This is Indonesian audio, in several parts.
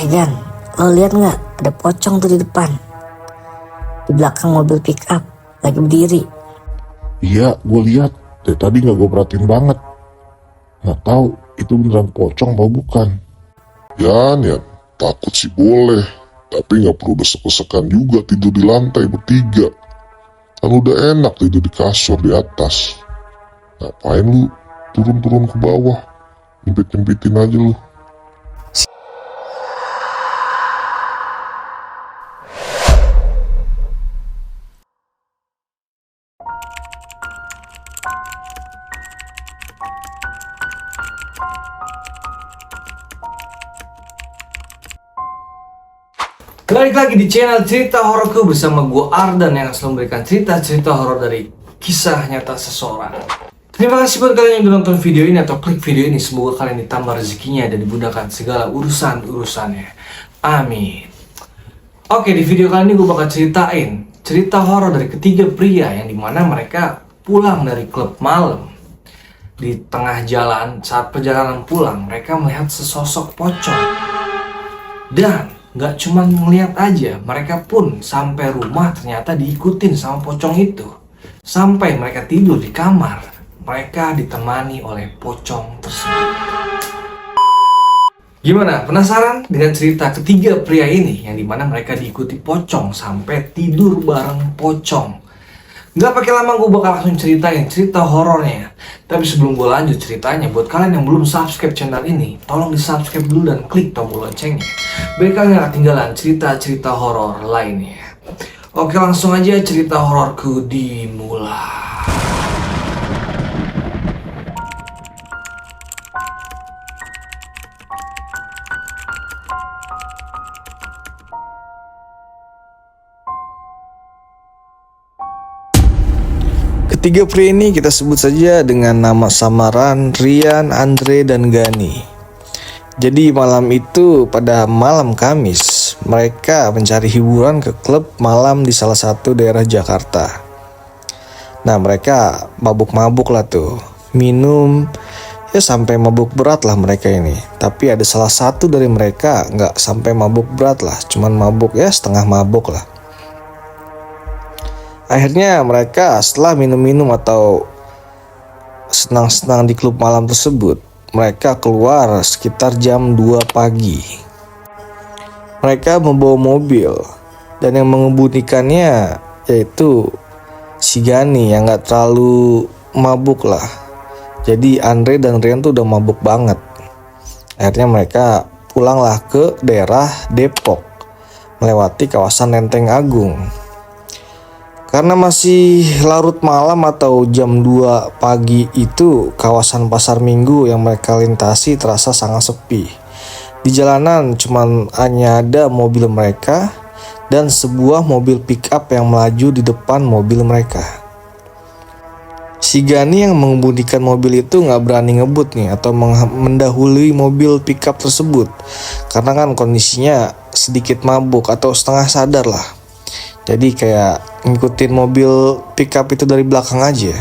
Jan, lo lihat nggak ada pocong tuh di depan, di belakang mobil pick up, lagi berdiri. Iya, gue lihat. Dari tadi nggak gue perhatiin banget. Nggak tahu itu beneran pocong apa bukan. Ya, takut sih boleh. Tapi nggak perlu desek-desekan juga tidur di lantai bertiga. Kan udah enak tidur di kasur di atas. Ngapain lu turun-turun ke bawah? Nyempit-nyempitin aja lu. Balik lagi di channel Cerita Hororku bersama gue Ardan yang selalu memberikan cerita-cerita horor dari kisah nyata seseorang. Terima kasih buat kalian yang udah nonton video ini atau klik video ini. Semoga kalian ditambah rezekinya dan dimudahkan segala urusan-urusannya. Amin. Oke, di video kali ini gue bakal ceritain cerita horor dari ketiga pria yang dimana mereka pulang dari klub malam. Di tengah jalan, saat perjalanan pulang, mereka melihat sesosok pocong. Dan gak cuma ngeliat aja, mereka pun sampai rumah ternyata diikutin sama pocong itu. Sampai mereka tidur di kamar, mereka ditemani oleh pocong tersebut. Gimana? Penasaran dengan cerita ketiga pria ini yang dimana mereka diikuti pocong sampai tidur bareng pocong? Gak pakai lama, gue bakal langsung ceritain cerita horornya. Tapi sebelum gue lanjut ceritanya, buat kalian yang belum subscribe channel ini, tolong di subscribe dulu dan klik tombol loncengnya biar kalian gak ketinggalan cerita-cerita horor lainnya. Oke, langsung aja cerita hororku dimulai. Ketiga pria ini kita sebut saja dengan nama samaran Rian, Andre, dan Gani. Jadi malam itu pada malam Kamis, mereka mencari hiburan ke klub malam di salah satu daerah Jakarta. Nah, mereka mabuk-mabuk lah tuh, minum, ya sampai mabuk berat lah mereka ini. Tapi ada salah satu dari mereka nggak sampai mabuk berat lah, cuman mabuk ya setengah mabuk lah. Akhirnya mereka setelah minum-minum atau senang-senang di klub malam tersebut, mereka keluar sekitar jam 2 pagi. Mereka membawa mobil dan yang mengemudikannya yaitu si Gani yang gak terlalu mabuk lah. Jadi Andre dan Rian tuh udah mabuk banget. Akhirnya mereka pulanglah ke daerah Depok melewati kawasan Lenteng Agung. Karena masih larut malam atau jam 2 pagi itu, kawasan Pasar Minggu yang mereka lintasi terasa sangat sepi. Di jalanan cuman hanya ada mobil mereka dan sebuah mobil pick up yang melaju di depan mobil mereka. Si Gani yang mengemudikan mobil itu gak berani ngebut nih atau mendahului mobil pick up tersebut. Karena kan kondisinya sedikit mabuk atau setengah sadar lah. Jadi kayak ngikutin mobil pickup itu dari belakang aja.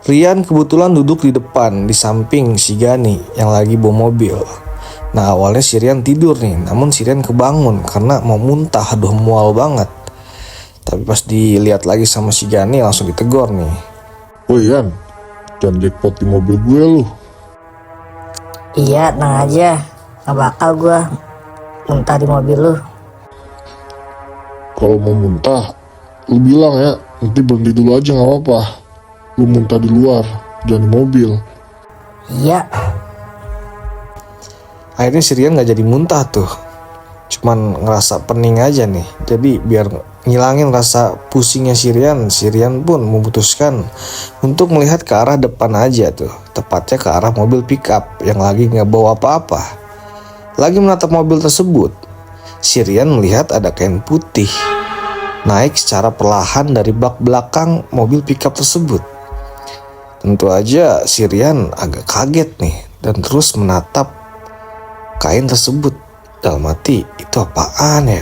Rian kebetulan duduk di depan di samping si Gani yang lagi bawa mobil. Nah, awalnya si Rian tidur nih, namun si Rian kebangun karena mau muntah, aduh mual banget. Tapi pas dilihat lagi sama si Gani langsung ditegur nih. Woi Yan, jangan jackpot di mobil gue lu. Iya, tenang aja, gak bakal gue muntah di mobil lu. Kalau mau muntah, lu bilang ya, nanti berhenti dulu aja gak apa-apa. Lu muntah di luar, jangan di mobil. Iya. Akhirnya si Rian gak jadi muntah tuh, cuman ngerasa pening aja nih. Jadi biar ngilangin rasa pusingnya si Rian pun memutuskan untuk melihat ke arah depan aja tuh, tepatnya ke arah mobil pickup yang lagi gak bawa apa-apa. Lagi menatap mobil tersebut, si Rian melihat ada kain putih naik secara perlahan dari bak belakang mobil pickup tersebut. Tentu aja si Rian agak kaget nih dan terus menatap kain tersebut. Dalam hati, itu apaan ya?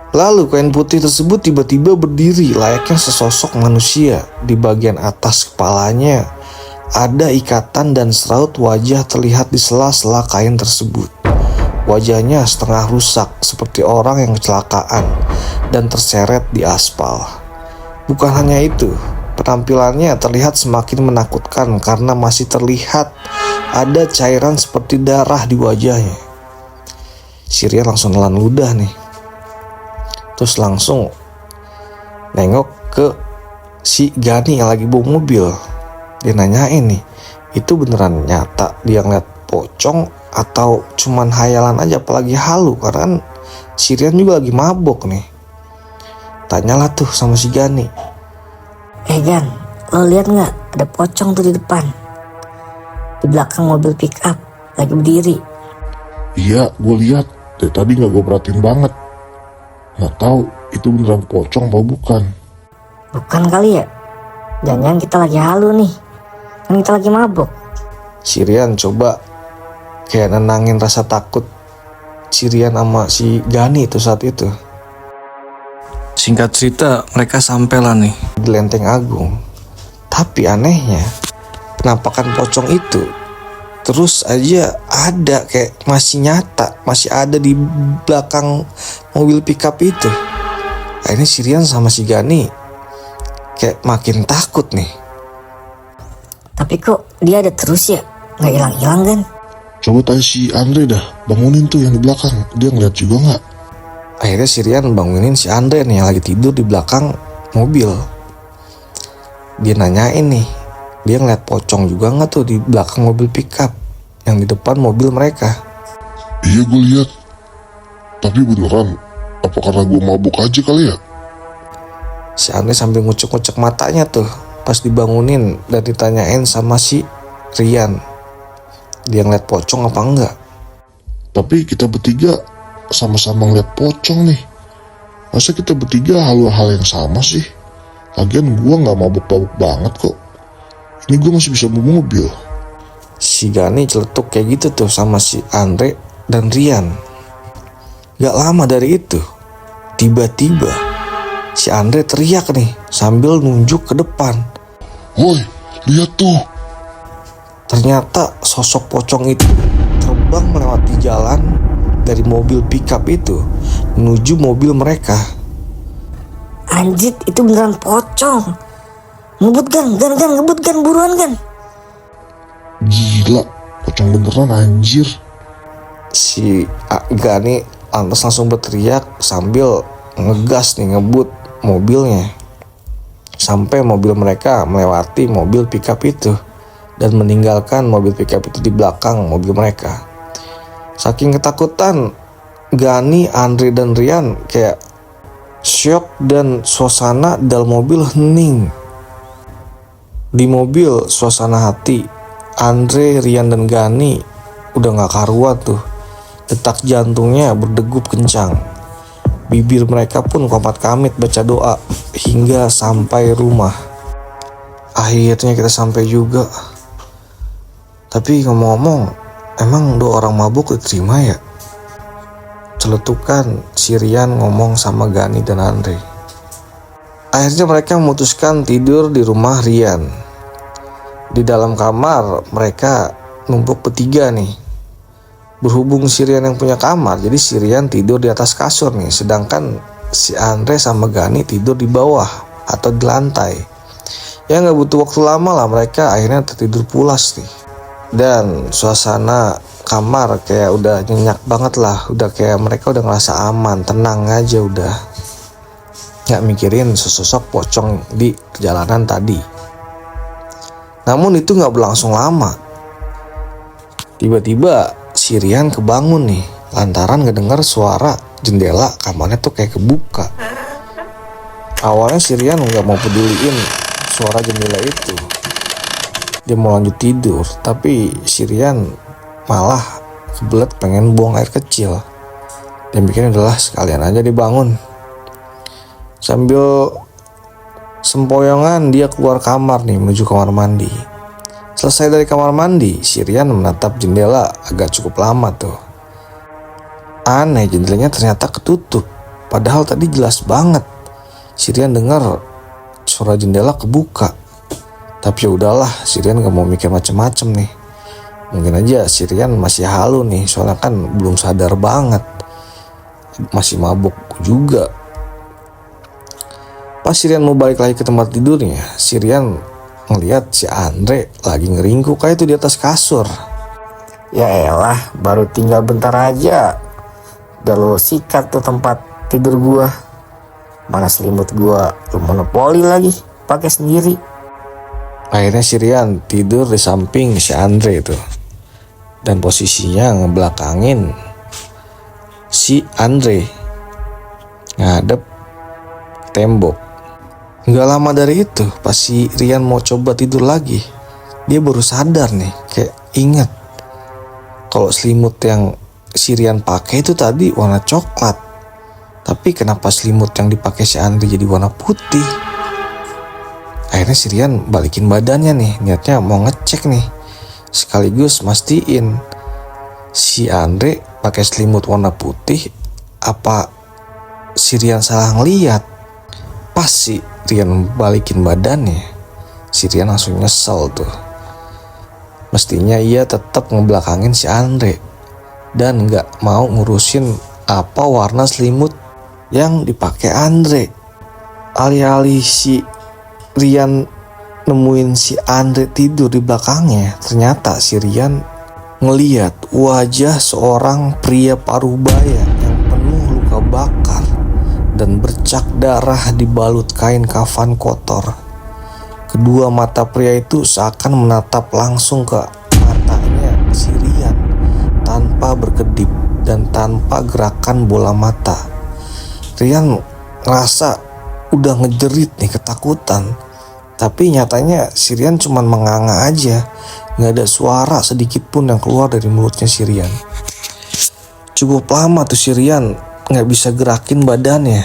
Lalu kain putih tersebut tiba-tiba berdiri layaknya sesosok manusia. Di bagian atas kepalanya ada ikatan dan seraut wajah terlihat di sela-sela kain tersebut. Wajahnya setengah rusak seperti orang yang kecelakaan dan terseret di aspal. Bukan hanya itu, penampilannya terlihat semakin menakutkan karena masih terlihat ada cairan seperti darah di wajahnya. Si Rian langsung nelan ludah nih. Terus langsung nengok ke si Gani yang lagi bawa mobil. Dia nanyain nih, itu beneran nyata dia ngeliat pocong atau cuman hayalan aja, apalagi halu, karena kan si Rian juga lagi mabok nih. Tanyalah tuh sama si Gani. Gan, lo lihat nggak ada pocong tuh di depan, di belakang mobil pick up lagi berdiri. Iya, gue lihat. Dari tadi nggak gue perhatiin banget. Nggak tahu itu beneran pocong apa bukan. Bukan kali ya? Jangan-jangan kita lagi halu nih, kan kita lagi mabok. Si Rian coba kayak nenangin rasa takut si Rian sama si Gani itu saat itu. Singkat cerita, mereka sampailah nih di Lenteng Agung. Tapi anehnya, penampakan pocong itu terus aja ada, kayak masih nyata, masih ada di belakang mobil pickup itu. Akhirnya si Rian sama si Gani kayak makin takut nih. Tapi kok dia ada terus ya? Nggak hilang-hilang kan? Coba tanya si Andre dah, bangunin tuh yang di belakang. Dia ngeliat juga nggak? Akhirnya si Rian bangunin si Andre nih yang lagi tidur di belakang mobil. Dia nanyain nih, dia ngeliat pocong juga nggak tuh di belakang mobil pickup yang di depan mobil mereka. Iya gue lihat. Tapi beneran, apa karena gue mabuk aja kali ya? Si Andre sambil ngucek-ngucek matanya tuh pas dibangunin dan ditanyain sama si Rian, dia ngeliat pocong apa enggak. Tapi kita bertiga sama-sama ngeliat pocong nih. Masa kita bertiga hal yang sama sih? Lagian gue gak mabuk-mabuk banget kok. Ini gue masih bisa bawa mobil. Si Gani celetuk kayak gitu tuh sama si Andre dan Rian. Gak lama dari itu, tiba-tiba si Andre teriak nih sambil nunjuk ke depan. Woi, lihat tuh. Ternyata sosok pocong itu terbang melewati jalan dari mobil pickup itu menuju mobil mereka. Anjir, itu beneran pocong. Ngebut gan, ngebut gan, buruan gan. Gila, pocong beneran anjir. Si Gani lantas langsung berteriak sambil ngegas nih ngebut mobilnya sampai mobil mereka melewati mobil pickup itu dan meninggalkan mobil pickup itu di belakang mobil mereka. Saking ketakutan, Gani, Andre, dan Rian kayak syok dan suasana dalam mobil hening. Di mobil suasana hati, Andre, Rian, dan Gani udah gak karuan tuh. Detak jantungnya berdegup kencang. Bibir mereka pun komat kamit baca doa hingga sampai rumah. Akhirnya kita sampai juga. Tapi ngomong-ngomong, emang doa orang mabuk diterima ya? Celetukan si Rian ngomong sama Gani dan Andre. Akhirnya mereka memutuskan tidur di rumah Rian. Di dalam kamar mereka numpuk bertiga nih. Berhubung si Rian yang punya kamar, jadi si Rian tidur di atas kasur nih, sedangkan si Andre sama Gani tidur di bawah atau di lantai. Ya gak butuh waktu lama lah, mereka akhirnya tertidur pulas nih. Dan suasana kamar kayak udah nyenyak banget lah, udah kayak mereka udah ngerasa aman, tenang aja udah. Gak mikirin sesosok pocong di perjalanan tadi. Namun itu gak berlangsung lama. Tiba-tiba si Rian kebangun nih lantaran ngedengar suara jendela kamarnya tuh kayak kebuka. Awalnya si Rian gak mau peduliin suara jendela itu. Dia mau lanjut tidur, tapi si Rian malah kebelet pengen buang air kecil. Dia mikirnya adalah sekalian aja dibangun. Sambil sempoyongan dia keluar kamar nih menuju kamar mandi. Selesai dari kamar mandi, si Rian menatap jendela agak cukup lama tuh. Aneh, jendelanya ternyata ketutup. Padahal tadi jelas banget si Rian dengar suara jendela kebuka. Tapi ya udahlah, si Rian gak mau mikir macem-macem nih. Mungkin aja si Rian masih halu nih, soalnya kan belum sadar banget, masih mabuk juga. Pas si Rian mau balik lagi ke tempat tidurnya, si Rian ngeliat si Andre lagi ngeringkuk kayak itu di atas kasur. Ya elah, baru tinggal bentar aja udah lo sikat tuh tempat tidur gua. Mana selimut gua lo monopoli lagi pakai sendiri. Akhirnya si Rian tidur di samping si Andre itu, dan posisinya ngebelakangin si Andre ngadep tembok. Nggak lama dari itu, pas si Rian mau coba tidur lagi, dia baru sadar nih, kayak ingat kalau selimut yang si Rian pakai itu tadi warna coklat, tapi kenapa selimut yang dipakai si Andre jadi warna putih? Akhirnya si Rian balikin badannya nih, niatnya mau ngecek nih, sekaligus mastiin si Andre pakai selimut warna putih apa si Rian salah ngeliat. Pas si Rian balikin badannya, si Rian langsung nyesel tuh. Mestinya ia tetap ngebelakangin si Andre dan nggak mau ngurusin apa warna selimut yang dipakai Andre. Alih-alih si Rian nemuin si Andre tidur di belakangnya, ternyata si Rian ngeliat wajah seorang pria parubaya yang penuh luka bakar dan bercak darah dibalut kain kafan kotor. Kedua mata pria itu seakan menatap langsung ke matanya si Rian tanpa berkedip dan tanpa gerakan bola mata. Rian ngerasa udah ngejerit nih ketakutan, tapi nyatanya si Rian cuman menganga aja, gak ada suara sedikit pun yang keluar dari mulutnya si Rian. Cukup lama tuh si Rian gak bisa gerakin badannya,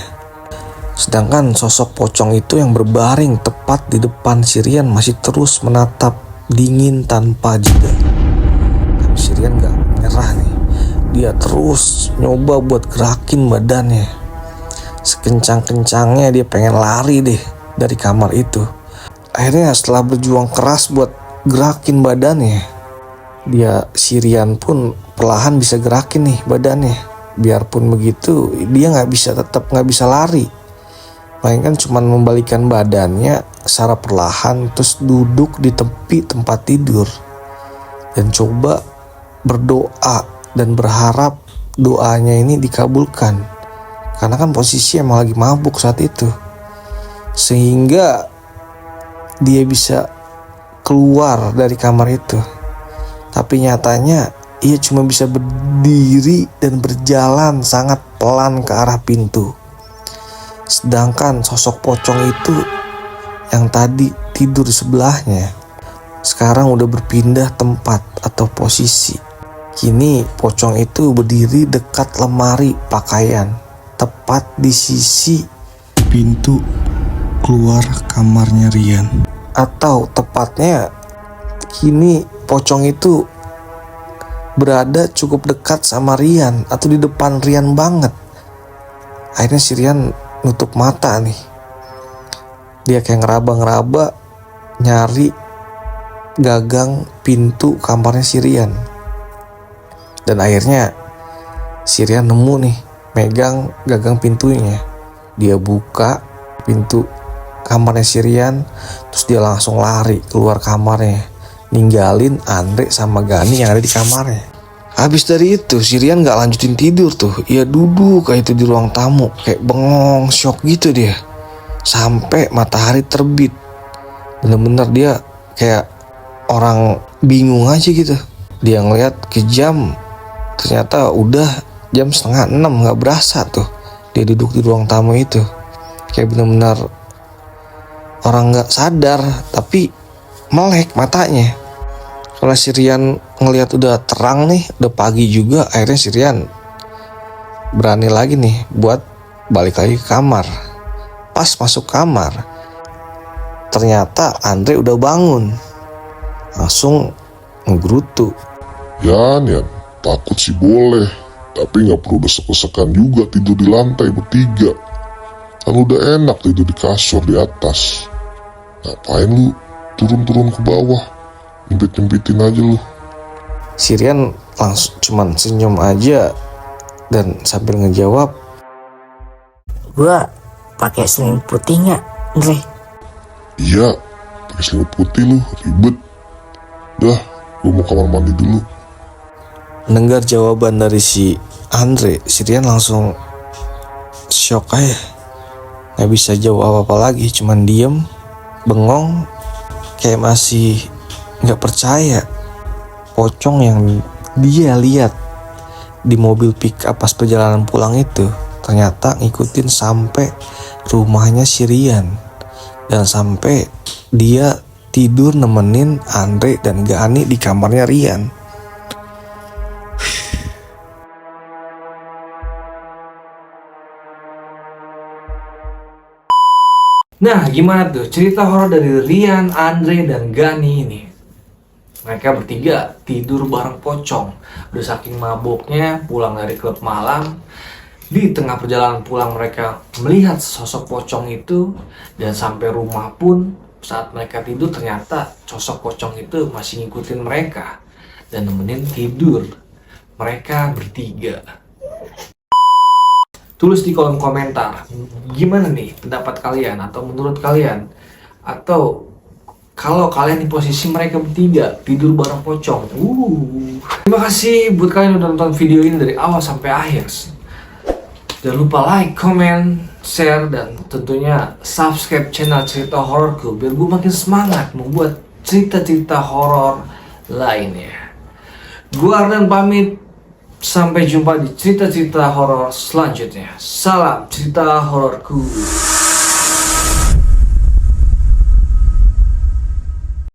sedangkan sosok pocong itu yang berbaring tepat di depan si Rian masih terus menatap dingin tanpa jeda. Tapi si Rian gak menyerah nih, dia terus nyoba buat gerakin badannya. Sekencang-kencangnya dia pengen lari deh dari kamar itu. Akhirnya setelah berjuang keras buat gerakin badannya, si Rian pun perlahan bisa gerakin nih badannya. Biarpun begitu, dia tetap nggak bisa lari, melainkan cuma membalikkan badannya secara perlahan, terus duduk di tepi tempat tidur dan coba berdoa dan berharap doanya ini dikabulkan, karena kan posisi emang lagi mabuk saat itu, sehingga dia bisa keluar dari kamar itu. Tapi nyatanya ia cuma bisa berdiri dan berjalan sangat pelan ke arah pintu. Sedangkan sosok pocong itu yang tadi tidur di sebelahnya sekarang udah berpindah tempat atau posisi. Kini pocong itu berdiri dekat lemari pakaian, tepat di sisi pintu keluar kamarnya Rian. Atau tepatnya kini pocong itu berada cukup dekat sama Rian atau di depan Rian banget. Akhirnya si Rian nutup mata nih. Dia kayak ngeraba-ngeraba nyari gagang pintu kamarnya si Rian. Dan akhirnya si Rian nemu nih, megang gagang pintunya. Dia buka pintu kamarnya si Rian, terus dia langsung lari keluar kamarnya, ninggalin Andre sama Gani yang ada di kamarnya. Habis dari itu si Rian gak lanjutin tidur tuh, ia duduk kayak itu di ruang tamu, kayak bengong shock gitu dia sampai matahari terbit. Bener-bener dia kayak orang bingung aja gitu. Dia ngeliat ke jam, ternyata udah jam 5:30, gak berasa tuh dia duduk di ruang tamu itu, kayak bener-bener orang gak sadar tapi melek matanya. Kalau si Rian ngelihat udah terang nih, udah pagi juga, akhirnya si Rian berani lagi nih buat balik lagi ke kamar. Pas masuk kamar, ternyata Andre udah bangun, langsung ngegerutu. Yan, takut sih boleh, tapi nggak perlu desek-desekan juga tidur di lantai bertiga. Kan udah enak tidur di kasur di atas. Ngapain lu turun-turun ke bawah? Nyempit-nyempitin aja lu. Si Rian langsung cuman senyum aja dan sambil ngejawab, Gua pakai selimut putih nggak, Andre? Iya, pakai selimut putih lu, ribet. Dah, gue mau kamar mandi dulu. Mendengar jawaban dari si Andre, si Rian langsung shock aja. Gak bisa jawab apa-apa lagi, cuman diem, bengong, kayak masih gak percaya. Pocong yang dia lihat di mobil pick up pas perjalanan pulang itu ternyata ngikutin sampai rumahnya si Rian, dan sampai dia tidur nemenin Andre dan Gani di kamarnya Rian. Nah, gimana tuh cerita horor dari Rian, Andre, dan Gani ini? Mereka bertiga tidur bareng pocong. Udah saking mabuknya pulang dari klub malam. Di tengah perjalanan pulang mereka melihat sosok pocong itu. Dan sampai rumah pun saat mereka tidur ternyata sosok pocong itu masih ngikutin mereka. Dan nemenin tidur mereka bertiga. Tulis di kolom komentar, gimana nih pendapat kalian atau menurut kalian? Atau kalau kalian di posisi mereka bertiga tidur bareng pocong. Terima kasih buat kalian yang udah nonton video ini dari awal sampai akhir. Jangan lupa like, comment, share, dan tentunya subscribe channel Cerita Hororku biar gue makin semangat membuat cerita-cerita horor lainnya. Gue Ardan pamit. Sampai jumpa di cerita-cerita horor selanjutnya. Salam cerita hororku.